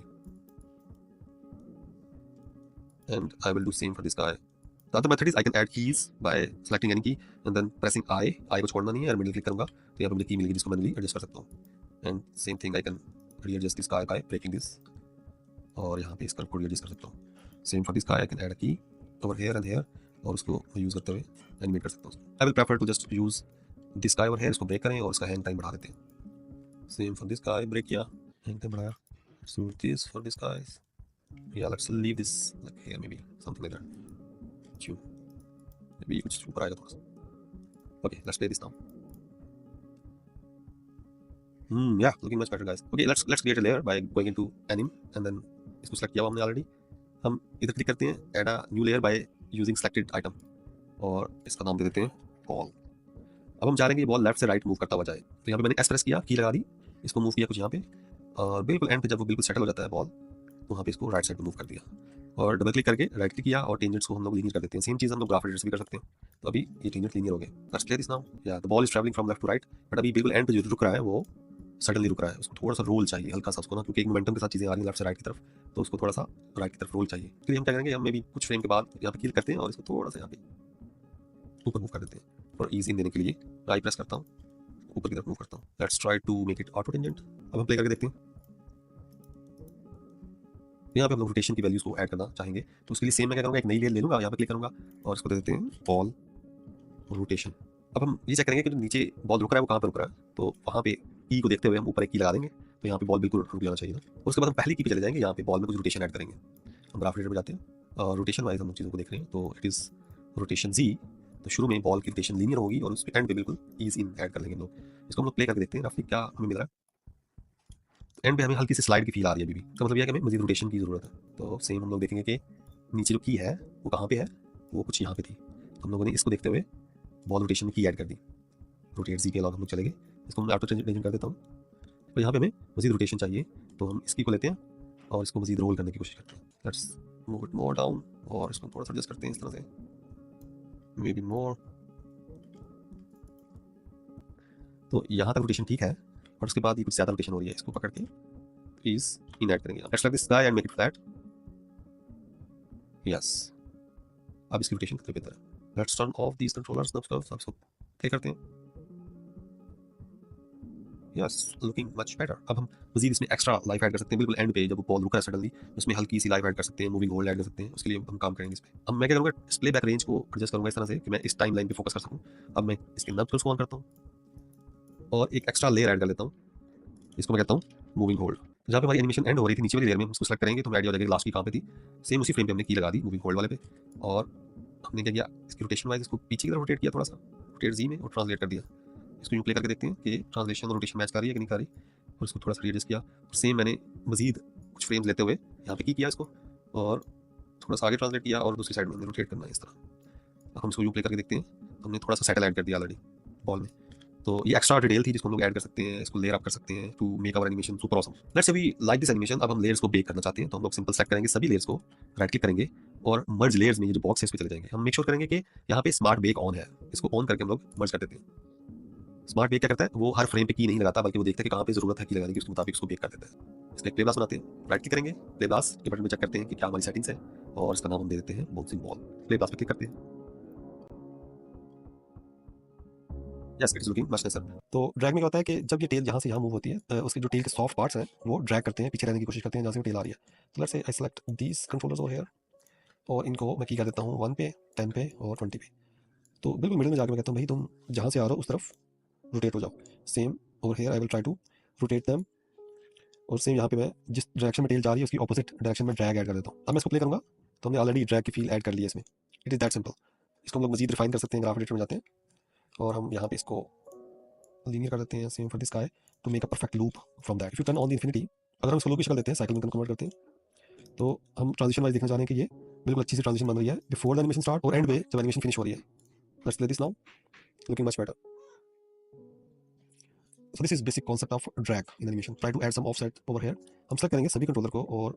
And I will do same for this guy. The other method is I can add keys by selecting any key and then pressing I को छोड़ना नहीं है और मिडिल क्लिक करूंगा तो यहाँ पे मुझे की मिलेगी जिसको मैनुअली एडजस्ट कर सकता हूँ। And same thing I can readjust this guy by breaking this, और यहाँ पे इसका कोड एडजस्ट कर सकता हूँ। Same for this guy, I can add अ की ओवर हियर एंड हियर और उसको यूज़ करते हुए एनिमेट कर सकता हूँ। I will prefer to just use this guy over here. इसको ब्रेक करें और इसका हैंग टाइम बढ़ा देते हैं। Same for this guy, break किया, हैंग टाइम बढ़ाया। So this for this guys, yeah, let's leave this like here, maybe something like that. Chew. Maybe कुछ ऊपर आएगा थोड़ा सा। Okay, let's play this now. Yeah, looking much better, guys. Okay, let's create a layer by going into anim and then इसको select किया हुआ हमने already। हम इधर क्लिक करते हैं add a new layer by using selected item और इसका नाम दे देते हैं ball। अब हम चाह रहे हैं कि बॉल लेफ्ट से राइट मूव करता हुआ जाए, तो यहाँ पे मैंने एस प्रेस किया, की लगा दी, इसको मूव किया कुछ यहाँ पे, और बिल्कुल एंड पे जब वो बिल्कुल सेटल हो जाता है बॉल तो वहाँ पे इसको राइट साइड पे मूव कर दिया और डबल क्लिक करके राइट क्लिक किया और टेंजेंट्स को हम लोग लीनियर कर देते हैं। सेम चीज़ हम लोग ग्राफ एडिटर से भी कर सकते हैं। तो अभी ये टेंजेंट लीनियर हो गए। Let's play this now. या the ball is travelling from left to right, but अभी बिल्कुल एंड पे जो रुक रहा है वो सडनली रुक रहा है। उसको थोड़ा सा रोल चाहिए हल्का सा उसको ना, क्योंकि एक मोमेंटम के साथ चीज़ें आ रही हैं लेफ्ट से राइट की तरफ, तो उसको थोड़ा सा राइट की तरफ रोल चाहिए। तो हम क्या करेंगे, हम मे बी कुछ फ्रेम के बाद यहाँ पे क्लिक करते हैं और इसको थोड़ा सा यहाँ पे ऊपर मूव कर देते हैं और ईज इन देने के लिए आई प्रेस करता हूँ, ऊपर की तरफ मूव करता हूँ। Let's try to make it auto tangent. अब हम प्ले करके देखते हैं। यहाँ पे हम लोग रोटेशन की वैल्यूज को ऐड करना चाहेंगे, तो उसके लिए सेम मैं क्या करूँगा, एक नई लेयर ले लूँगा, यहाँ पे क्लिक करूँगा और इसको दे देते हैं बॉल रोटेशन। अब हम ये चेक करेंगे कि जो नीचे बॉल रुक रहा है वो कहाँ पे रुक रहा है, तो वहाँ पे की को देखते हुए हम ऊपर एक की लगा देंगे, तो यहाँ पे बॉल बिल्कुल रुक जाना चाहिए ना। उसके बाद हम पहली की पे चले जाएंगे, यहाँ पे बॉल में कुछ रोटेशन ऐड करेंगे। हम ग्राफ एडिटर में जाते हैं और रोटेशन वाइज हम चीज़ों को देख रहे हैं, तो इट इज़ रोटेशन जी। तो शुरू में बॉल की रोटेशन लीनियर होगी और उस एंड पे बिल्कुल ईज इन ऐड कर लेंगे हम लोग। इसको हम लोग प्ले करके देखते हैं रफली क्या हमें मिल रहा है। एंड पे हमें हल्की सी स्लाइड की फील आ रही है अभी भी, तो मतलब यह है कि हमें मजीद रोटेशन की ज़रूरत है। तो सेम हम लोग देखेंगे कि नीचे जो की है वो कहाँ पे है, वो कुछ यहाँ पे थी, तो हम लोगों ने इसको देखते हुए बॉल रोटेशन में की ऐड कर दी। रोटेट जी के अलॉन्ग हम लोग चलेंगे, इसको मैं ऑटो टेंजेंट कर देता हूँ। तो यहाँ पे हमें मजीद रोटेशन चाहिए, तो हम इसकी को लेते हैं और इसको मजीद रोल करने की कोशिश करते हैं। Let's move it more down और इसको थोड़ा सा एडजस्ट करते हैं इस तरह से, मे बी मोर। तो यहाँ तक रोटेशन ठीक है और उसके बाद ये कुछ ज़्यादा रोटेशन हो रही है, इसको पकड़ के प्लीज इन ऐड करेंगे। Let's like this guy and make it flat. Yes, अब इसकी रोटेशन कितनी बेहतर है। Let's turn off these controllers, सबको प्ले करते हैं। Yes, looking much better. अब हम मजीद इसमें एक्स्ट्रा लाइफ ऐड कर सकते हैं, बिल्कुल एंड पे जब बॉल रुका है सडनली उसमें हल्की सी लाइफ ऐड कर सकते हैं, मूविंग होल्ड ऐड कर सकते हैं। उसके लिए हम काम करेंगे इस पे। अब मैं क्या करूँगा, डिस्प्ले बैक रेंज को एडजस्ट करूँगा इस तरह से कि मैं इस टाइम लाइन पे फोकस कर सकूँ। अब मैं इसके नब्स को ऑन करता हूँ और एक एक्स्ट्रा लेयर ऐड कर लेता हूँ, इसको मैं कहता हूँ मूविंग होल्ड। जहाँ पे हमारी एनिमेशन एंड हो रही थी नीचे वाली लेयर में, हम उसको सेलेक्ट करेंगे तो आइडिया हो जाएगा लास्ट की कहाँ पे थी। सेम उसी फ्रेम पे हमने की लगा दी मूविंग होल्ड वाले पे, और हमने क्या किया, इसकी रोटेशन वाइज इसको पीछे की तरफ रोटेट किया थोड़ा सा, रोटेट जी में, और ट्रांसलेट कर दिया। इसको यूँ प्ले करके देखते हैं कि ट्रांसलेशन और रोटेशन मैच कर रही है कि नहीं कर रही, और इसको थोड़ा सा एडजस्ट किया। और सेम मैंने मजीद कुछ फ्रेम्स लेते हुए यहाँ पे की किया इसको, और थोड़ा सा आगे ट्रांसलेट किया और दूसरी साइड में रोटेट करना है इस तरह। अब हम इसको यूँ प्ले करके देखते हैं, हमने थोड़ा सा सेटल ऐड कर दिया ऑलरेडी बॉल में। तो ये एक्स्ट्रा डिटेल थी जिसको हम लोग ऐड कर सकते हैं, इसको लेयर अप कर सकते हैं to make our animation super awesome. Let's say we like this animation. अब हम लेयर्स को बेक करना चाहते हैं, तो हम लोग सिंपल सेलेक्ट करेंगे सभी लेयर्स को, राइट क्लिक करेंगे और मर्ज लेयर्स में ये जो बॉक्स है इस पे चले जाएंगे। हम मेक श्योर करेंगे कि यहाँ पे स्मार्ट बेक ऑन है, इसको ऑन करके हम लोग मर्ज कर देते हैं। स्मार्ट बेक क्या करता है, वो हर फ्रेम पे की नहीं लगाता, बल्कि वो देखता है कि कहाँ पे जरूरत है की लगाने की, उसके मुताबिक उसको बेक कर देता है। इसमें प्ले ब्लास्ट बनाते हैं, राइट क्लिक करेंगे, प्ले ब्लास्ट के बटन में चेक करते हैं कि क्या हमारी सेटिंग्स है, और इसका नाम हम दे देते हैं बाउंसिंग बॉल। प्ले ब्लास्ट पे क्लिक करते हैं। Yes, it is looking much nicer. तो ड्रैग में क्या होता है कि जब ये टेल यहाँ से यहाँ मूव होती है, उसकी जो टेल के सॉफ्ट पार्ट्स हैं वो ड्रैग करते हैं, पीछे रहने की कोशिश करते हैं जहाँ से टेल आ रही है। तो let's say I select these controllers over here और इनको मैं की कर देता हूँ 1 पे, 10 पे और 20 पे। तो बिल्कुल मिडिल में जाकर मैं कहता हूँ भाई तुम जहाँ से आ रहे हो उस तरफ रोटेट हो जाओ। Same over here I will try to rotate them, और सेम यहाँ पे मैं जिस डायरेक्शन में टेल जा रही है उसकी ऑपोजिट डायरेक्शन में ड्रैग ऐड कर देता हूँ। अब मैं इसको प्ले करूँगा तो हमने ऑलरेडी ड्रैग की फील ऐड कर ली है इसमें। It is that simple. इसको हम लोग मजीद रिफाइन कर सकते हैं, ग्राफ एडिटर में जाते हैं और हम यहाँ पे इसको लीनियर कर देते हैं, same for this sky to make a perfect loop from that. If you turn on the infinity, अगर हम इसको लूप की शक्ल देते हैं, साइकिल में कन्वर्ट करते हैं, तो हम ट्रांजिशन वाइज देखना चाह रहे हैं कि ये बिल्कुल अच्छी सी ट्रांजिशन बन रही है बिफोर द एनिमेशन स्टार्ट और एंड पे जब एनिमेशन फिनिश हो रही है। Let's play this now, looking much better. So this is basic concept of drag in animation. Try to add some offset over here. हम सेलेक्ट करेंगे सभी controller को, और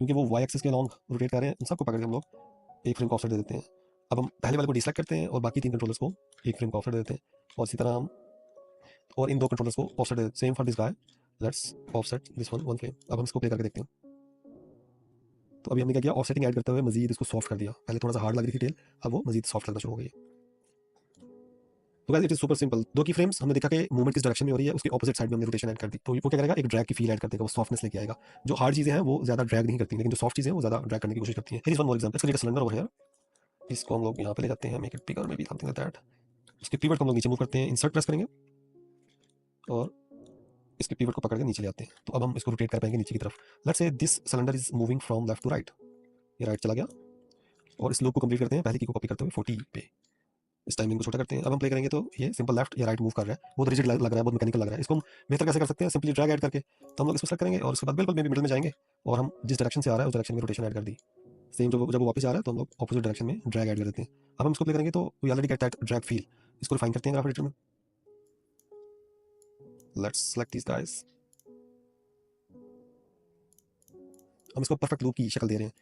क्योंकि वो वाई एक्सिस के लॉन्ग रोटेट कर रहे हैं, उन सबको पकड़ के हम लोग एक फ्रेम को ऑफसेट दे देते हैं। अब हम पहले वाले को डिसलेक्ट करते हैं और बाकी 3 कंट्रोलर्स को एक फ्रेम को ऑफसेट दे देते हैं, और इसी तरह हम और इन 2 कंट्रोलर्स को ऑफसेट दे देते हैं। Same for this guy, let's offset this one frame. अब हम इसको प्ले करके देखते हैं। तो अभी हमने क्या किया, ऑफसेटिंग ऐड करते हुए मजीद इसको सॉफ्ट कर दिया। पहले थोड़ा सा हार्ड लग रही थी टेल, अब वो मजीद सॉफ्ट लगना शुरू हो गई है। तो guys it is super simple. 2 की फ्रेम्स हमने देखा कि मूवमेंट किस डायरेक्शन में हो रही है, उसके ऑपोजिट साइड में हमने रोटेशन ऐड कर दी, तो वो क्या करेगा, एक ड्रैग की फील ऐड कर देगा, वो सॉफ्टनेस लेके आएगा। जो हार्ड चीजें हैं वो ज्यादा ड्रैग नहीं करती, लेकिन जो सॉफ्ट चीजें हैं वो ज्यादा ड्रैग करने की कोशिश करती हैं। Here is one more example, let's create a cylinder over here. इसको हम लोग यहाँ पे ले जाते हैं, make it bigger, may be something like that. इसके पिवट को हम लोग नीचे मूव करते हैं, इंसर्ट प्रेस करेंगे और इसके पिवट को पकड़ के नीचे ले आते हैं। तो अब हम इसको रोटेट कर पाएंगे नीचे की तरफ। Let's say this cylinder is moving from left to right, ये राइट चला गया, और इस लूप को कंप्लीट करते हैं पहले की को कॉपी करते हुए 40 पे। इस टाइमिंग को छोटा करते हैं। अब हम प्ले करेंगे तो ये सिंपल लेफ्ट या राइट मूव कर रहा है, बहुत रिजिड लग रहा है, बहुत मैकेनिकल लग रहा है। इसको हम बेहतर कैसे कर सकते हैं, सिंपली ड्रैग ऐड करके। तो हम लोग इसको सेलेक्ट करेंगे और उसके बाद बिल्कुल मिडिल में जाएंगे, और हम जिस डायरेक्शन से आ रहा है उस डायरेक्शन में रोटेशन ऐड कर दी। सेम जब वो वापस आ रहा है तो हम लोग ऑपोजिट डायरेक्शन में ड्रैग ऐड कर देते हैं। अब हम इसको प्ले करेंगे तो we already get that drag feel. इसको रिफाइन करते हैं ग्राफ एडिटर में। Let's select this guys. हम इसको परफेक्ट लूप की शक्ल दे रहे हैं।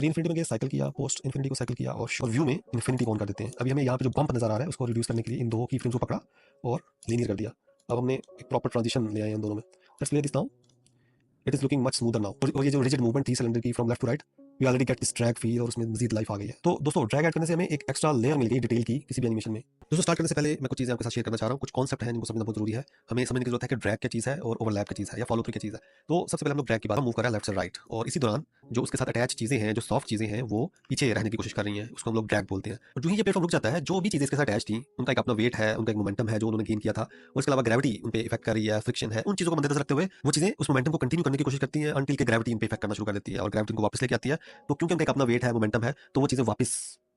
प्री इन्फिनिटी में गए, साइकिल किया, पोस्ट इन्फिनिटी को साइकिल किया, और व्यू में इन्फिनिटी को ऑन कर देते हैं। अभी हमें यहाँ पे जो बम्प नजर आ रहा है उसको रिड्यूस करने के लिए इन 2 की फ्रेम्स को पकड़ा और लीनियर कर दिया। अब हमने एक प्रॉपर ट्रांजिशन ले आए इन दोनों में। Let's play this now, it is looking much smoother now. और ये जो रिजिड मूवमेंट थी सिलेंडर की from left to right, we already get this drag feel, और उसमें मजीद लाइफ आ गई है। तो दोस्तों ड्रैग ऐड करने से हमें एक एक्स्ट्रा लेयर मिल गई डिटेल की किसी भी एनिमेशन में। दोस्तों स्टार्ट करने से पहले मैं कुछ चीजें आपके साथ शेयर करना चाह रहा हूँ, कुछ कॉन्सेप्ट हैं जिनको समझना बहुत जरूरी है। हमें समझने की जरूरत है कि ड्रैग क्या चीज है और ओवरलैप क्या चीज है या फॉलो थ्रू क्या चीज है। तो सबसे पहले हम लोग ड्रैग की बात मूव कर रहे हैं लेफ्ट से राइट, और इसी दौरान जो उसके साथ अटैच चीजें हैं, जो सॉफ्ट चीजें हैं, वो पीछे रहने की कोशिश कर रही हैं, उसको हम लोग ड्रैग बोलते हैं। और जो ही ये प्लेटफॉर्म रुक जाता है, जो भी चीजें इसके साथ अटैच थी उनका एक अपना वेट है, उनका एक मोमेंटम है जो उन्होंने गेन किया था, और इसके अलावा ग्रेविटी उन पे इफेक्ट कर रही है, फ्रिक्शन है, उन चीजों को मद्देनजर रखते हुए वो चीजें उस मोमेंटम को कंटिन्यू करने की कोशिश करती हैं अंटिल के ग्रेविटी इन पे इफेक्ट करना शुरू कर देती है और ग्रेविटी को वापस लेके आती है। तो क्योंकि उनका एक अपना वेट है, मोमेंटम है, तो वो चीजें वापस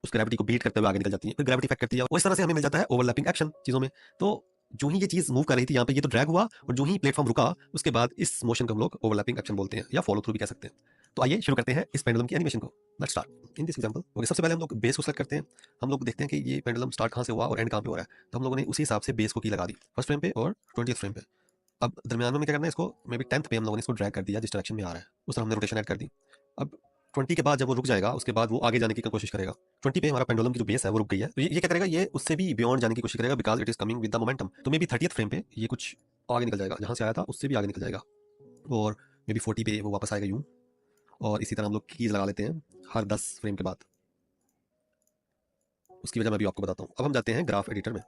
उस ग्रेविटी को बीट करते हुए आगे निकल जाती है, फिर ग्रेविटी इफेक्ट करती है, और इस तरह से हमें मिल जाता है ओवरलैपिंग एक्शन चीजों में। तो जो ही ये चीज मूव कर रही थी यहाँ पे, ये तो ड्रैग हुआ, और जो ही प्लेटफॉर्म रुका उसके बाद इस मोशन को हम लोग ओवरलैपिंग एक्शन बोलते हैं या फॉलो थ्रू भी कह सकते हैं। तो आइए शुरू करते हैं इस पेंडुलम की एनिमेशन को। Let's start in this example. Okay, सबसे पहले हम लोग बेस को सेलेक्ट करते हैं। हम लोग देखते हैं कि ये पेंडुलम स्टार्ट कहाँ से हुआ और एंड कहाँ पे हो रहा है, तो हम लोगों ने उसी हिसाब से बेस को की लगा दी फर्स्ट फ्रेम पे और 20th फ्रेम पे। अब दरमियान में क्या करना है, इसको मे बी 10th पे हम लोगों ने इसको ड्रैग कर दिया, जिस डायरेक्शन में आ रहा है उस तरह हमने रोटेशन ऐड कर दी। अब 20 के बाद जब वो रुक जाएगा उसके बाद वो आगे जाने की कोशिश करेगा। 20 पे हमारा पेंडुलम की जो बेस है वो रुक गई है, तो ये क्या करेगा, ये उससे भी बियॉन्ड जाने की कोशिश करेगा because it is coming with the momentum. तो मे बी 30th फ्रेम पे ये कुछ आगे निकल जाएगा, जहां से आया था उससे भी आगे निकल जाएगा, और मे बी 40 पे वो वापस आएगा यूं, और इसी तरह हम लोग कीज लगा लेते हैं हर 10 फ्रेम के बाद। उसकी वजह मैं भी आपको बताता हूँ। अब हम जाते हैं ग्राफ एडिटर में।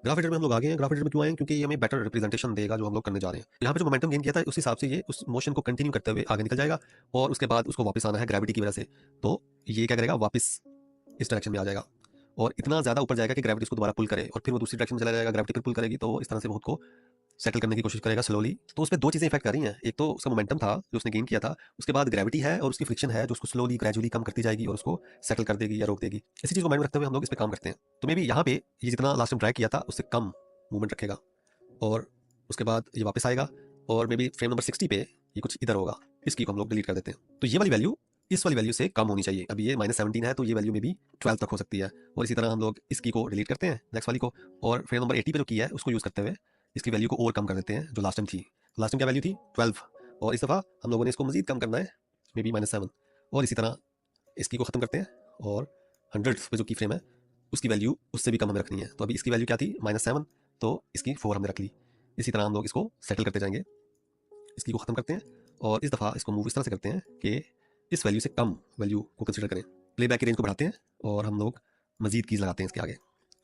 ग्राफ एडिटर में हम लोग आ गए हैं। ग्राफ एडिटर में क्यों आए हैं, क्योंकि ये हमें बेटर रिप्रेजेंटेशन देगा जो हम लोग करने जा रहे हैं। यहाँ पे जो मोमेंटम गेन किया था उस हिसाब से ये उस मोशन को कंटिन्यू करते हुए आगे निकल जाएगा, और उसके बाद उसको वापस आना है ग्रेविटी की वजह से, तो ये क्या करेगा, वापस इस डायरेक्शन में आ जाएगा, और इतना ज्यादा ऊपर जाएगा कि ग्रेविटी उसको दोबारा पुल करे, और फिर वो दूसरी डायरेक्शन में चला जाएगा, ग्रेविटी फिर पुल करेगी, तो वो इस तरह से खुद को सेटल करने की कोशिश करेगा स्लोली। तो उसमें 2 चीजें इफेक्ट कर रही हैं, एक तो उसका मोमेंटम था जो उसने गेन किया था, उसके बाद ग्रेविटी है और उसकी फ्रिक्शन है जो उसको स्लोली ग्रेजुअली कम करती जाएगी और उसको सेटल कर देगी या रोक देगी। इसी चीज को माइंड में रखते हुए हम लोग इस पे काम करते हैं। तो मे बी यहाँ पे ये जितना लास्ट टाइम ड्रैग किया था उससे कम मूवमेंट रखेगा, और उसके बाद ये वापस आएगा, और मे बी फ्रेम नंबर 60 पे ये कुछ इधर होगा, इसकी को हम लोग डिलीट कर देते हैं। तो ये वाली वैल्यू इस वाली वैल्यू से कम होनी चाहिए। अभी ये -17 है, तो ये वैल्यू में भी 12 तक हो सकती है, और इसी तरह हम लोग इसकी को डिलीट करते हैं नेक्स्ट वाली को, और फ्रेम नंबर 80 पे जो की है उसको यूज करते हुए इसकी वैल्यू को और कम कर देते हैं जो लास्ट टाइम थी। लास्ट टाइम क्या वैल्यू थी 12, और इस दफा हम लोगों ने इसको मजीद कम करना है, मे बी -7, और इसी तरह इसकी को खत्म करते हैं, और 100 पे जो की फ्रेम है उसकी वैल्यू उससे भी कम हमें रखनी है। तो अभी इसकी वैल्यू क्या थी -7, तो इसकी 4 हमने रख ली। इसी तरह हम लोग इसको सेटल करते जाएंगे, इसकी को खत्म करते हैं, और इस दफ़ा इसको मूव इस तरह से करते हैं कि इस वैल्यू से कम वैल्यू को कंसिडर करें। प्लेबैक की रेंज को बढ़ाते हैं और हम लोग मजीद कीज लगाते हैं इसके आगे,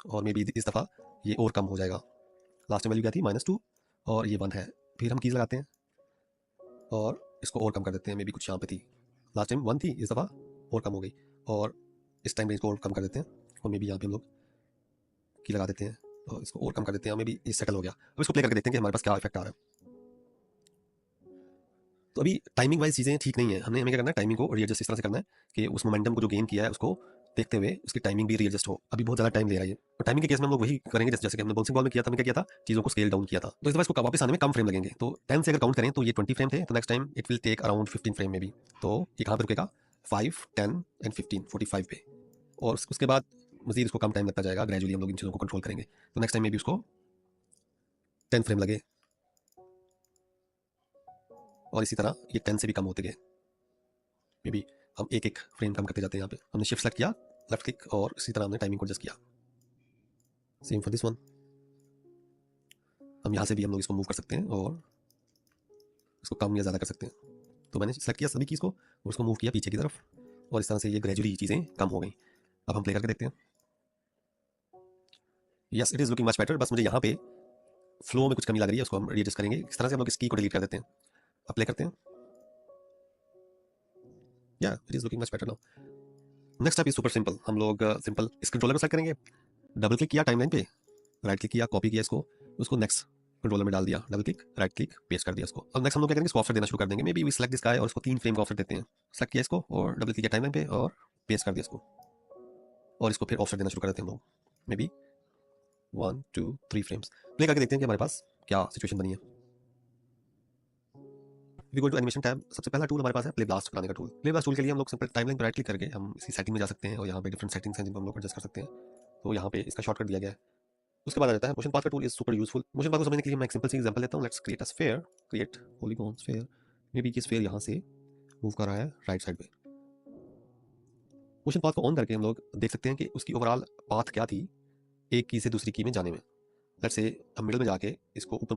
और मे बी इस दफ़ा ये और कम हो जाएगा। लास्ट वैल्यू क्या थी -2, और ये 1 है। फिर हम कीज लगाते हैं और इसको और कम कर देते हैं, मे बी कुछ यहाँ पे थी, लास्ट टाइम 1 थी, इस दफ़ा और कम हो गई, और इस टाइम रेंज को और कम कर देते हैं, और मे बी यहाँ पे हम लोग की लगा देते हैं और इसको और कम कर देते हैं, मे बी ये सेटल हो गया। अब इसको प्ले करके देखते हैं कि हमारे पास क्या इफेक्ट आ रहा है। तो अभी टाइमिंग वाइज चीज़ें ठीक नहीं है, हमें क्या करना है, टाइमिंग को रीएडजस्ट इस तरह से करना है कि उस मोमेंटम को जो गेन किया है उसको देखते हुए उसकी टाइमिंग भी रीएडजस्ट हो। अभी बहुत ज़्यादा टाइम ले रहा है ये, और टाइमिंग के केस में हम लोग वही करेंगे जैसे कि हमने बाउंसिंग बॉल में किया था। हमने क्या किया था, चीज़ों को स्केल डाउन किया था, तो इस बार इसको वापस आने में कम फ्रेम लगेंगे। तो 10 से अगर काउंट करें तो ये 20 फ्रेम थे, तो next time it will take around 15 frame में भी। तो ये कहाँ पर रुकेगा, 5, 10 एंड 15, 45 पे, और उसके बाद मजीद इसको कम टाइम लगता जाएगा। ग्रेजुअली हम लोग इन चीज़ों को कंट्रोल करेंगे, तो नेक्स्ट टाइम में भी उसको 10 फ्रेम लगे, और इसी तरह ये 10 से भी कम होते गए। मे बी हम एक एक फ्रेम कम करते जाते हैं। यहाँ पे हमने शिफ्ट सेलेक्ट किया, लेफ्ट क्लिक, और इसी तरह हमने टाइमिंग को एडजस्ट किया। सेम फॉर दिस वन, हम यहाँ से भी हम लोग इसको मूव कर सकते हैं और इसको कम या ज़्यादा कर सकते हैं। तो मैंने सेलेक्ट किया सभी चीज़ को और उसको मूव किया पीछे की तरफ, और इस तरह से ये ग्रेजुअली चीज़ें कम हो गई। अब हम प्ले करके देखते हैं। Yes, it is looking much better. बस मुझे यहाँ पे फ्लो में कुछ कमी लग रही है, उसको हम एडजस्ट करेंगे। इस तरह से हम लोग इस की को डिलीट कर देते हैं। अब प्ले करते हैं। या it is looking much better now. Next step is super simple. हम लोग सिंपल इस कंट्रोलर को सेलेक्ट करेंगे, डबल क्लिक किया टाइमलाइन पे, राइट क्लिक किया, कॉपी किया इसको, उसको नेक्स्ट कंट्रोलर में डाल दिया, double click, right click, paste कर दिया इसको। अब नेक्स्ट हम लोग क्या करेंगे, इसको ऑफसेट देना शुरू कर देंगे। May be we select this guy और इसको 3 फ्रेम का ऑफसेट देते हैं। सेलेक्ट किया इसको और डबल क्लिक किया टाइमलाइन पे और पेस्ट कर दिया इसको, और इसको फिर ऑफसेट देना शुरू कर देते हैं हम लोग, मे बी 1, 2, 3 फ्रेम्स। प्ले करके देखते हैं कि हमारे पास क्या सिचुएशन बनी है। We go to animation tab, सबसे पहला टूल हमारे पास है प्ले ब्लास्ट बनाने का टूल। प्ले ब्लास्ट टूल के लिए हम लोग सिंपल टाइमलाइन पर राइट क्लिक करके हम इसी सेटिंग में जा सकते हैं, और यहाँ पे डिफरेंट सेटिंग्स हैं जिनको हम लोग एडजस्ट कर सकते हैं। तो यहाँ पे इसका शॉर्टकट दिया गया है। उसके बाद आ जाता है मोशन पाथ का tool, is super useful. Motion path को समझने के लिए मैं एक सिंपल सी एग्जांपल लेता हूँ। Let's create a sphere, create polygon sphere. May be कि स्फीयर यहाँ से मूव कर रहा है राइट साइड पे। मोशन पाथ को ऑन करके हम लोग देख सकते हैं कि उसकी ओवरऑल पाथ क्या थी एक की से दूसरी की में जाने में। लेट्स से हम मिडिल में जाके इसको ऊपर